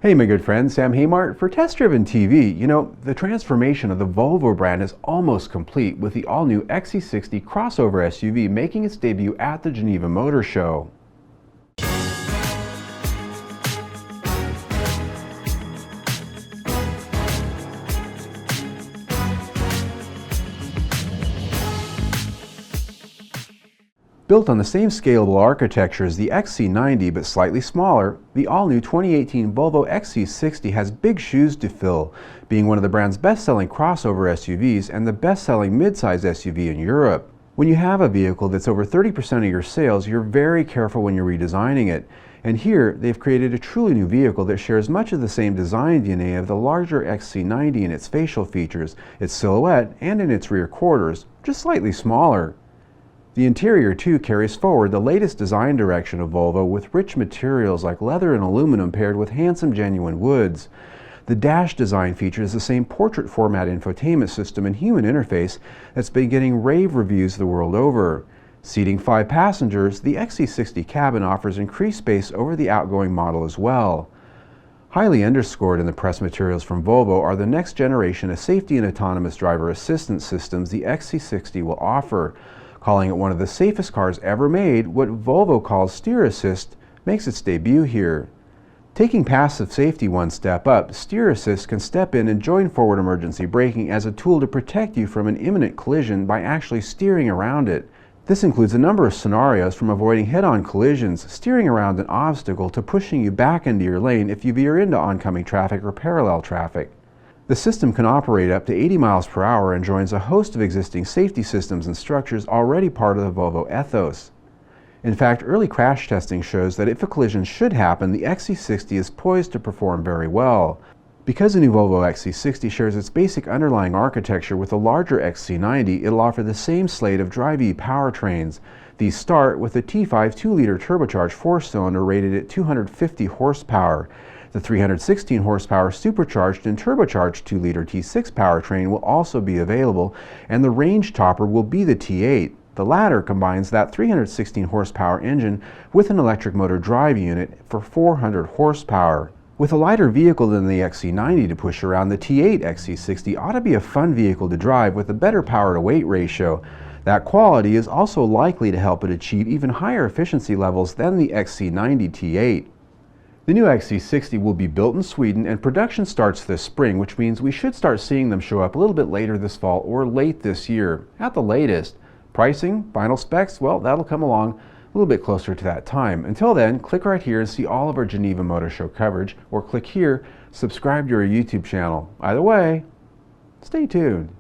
Hey my good friend, Sam Haymart for Test Driven TV. You know, the transformation of the Volvo brand is almost complete with the all-new XC60 crossover SUV making its debut at the Geneva Motor Show. Built on the same scalable architecture as the XC90 but slightly smaller, the all-new 2018 Volvo XC60 has big shoes to fill, being one of the brand's best-selling crossover SUVs and the best-selling midsize SUV in Europe. When you have a vehicle that's over 30% of your sales, you're very careful when you're redesigning it. And here, they've created a truly new vehicle that shares much of the same design DNA of the larger XC90 in its facial features, its silhouette, and in its rear quarters, just slightly smaller. The interior too carries forward the latest design direction of Volvo with rich materials like leather and aluminum paired with handsome genuine woods. The dash design features the same portrait format infotainment system and human interface that's been getting rave reviews the world over. Seating 5 passengers, the XC60 cabin offers increased space over the outgoing model as well. Highly underscored in the press materials from Volvo are the next generation of safety and autonomous driver assistance systems the XC60 will offer. Calling it one of the safest cars ever made, what Volvo calls Steer Assist makes its debut here. Taking passive safety one step up, Steer Assist can step in and join forward emergency braking as a tool to protect you from an imminent collision by actually steering around it. This includes a number of scenarios from avoiding head-on collisions, steering around an obstacle, to pushing you back into your lane if you veer into oncoming traffic or parallel traffic. The system can operate up to 80 miles per hour and joins a host of existing safety systems and structures already part of the Volvo ethos. In fact, early crash testing shows that if a collision should happen, the XC60 is poised to perform very well. Because the new Volvo XC60 shares its basic underlying architecture with the larger XC90, it'll offer the same slate of Drive-E powertrains. These start with the T5 2-liter turbocharged 4-cylinder rated at 250 horsepower. The 316 horsepower supercharged and turbocharged 2-liter T6 powertrain will also be available, and the range topper will be the T8. The latter combines that 316 horsepower engine with an electric motor drive unit for 400 horsepower. With a lighter vehicle than the XC90 to push around, the T8 XC60 ought to be a fun vehicle to drive with a better power-to-weight ratio. That quality is also likely to help it achieve even higher efficiency levels than the XC90 T8. The new XC60 will be built in Sweden and production starts this spring, which means we should start seeing them show up a little bit later this fall or late this year, at the latest. Pricing, final specs, well, that'll come along a little bit closer to that time. Until then, click right here and see all of our Geneva Motor Show coverage, or click here, subscribe to our YouTube channel. Either way, stay tuned.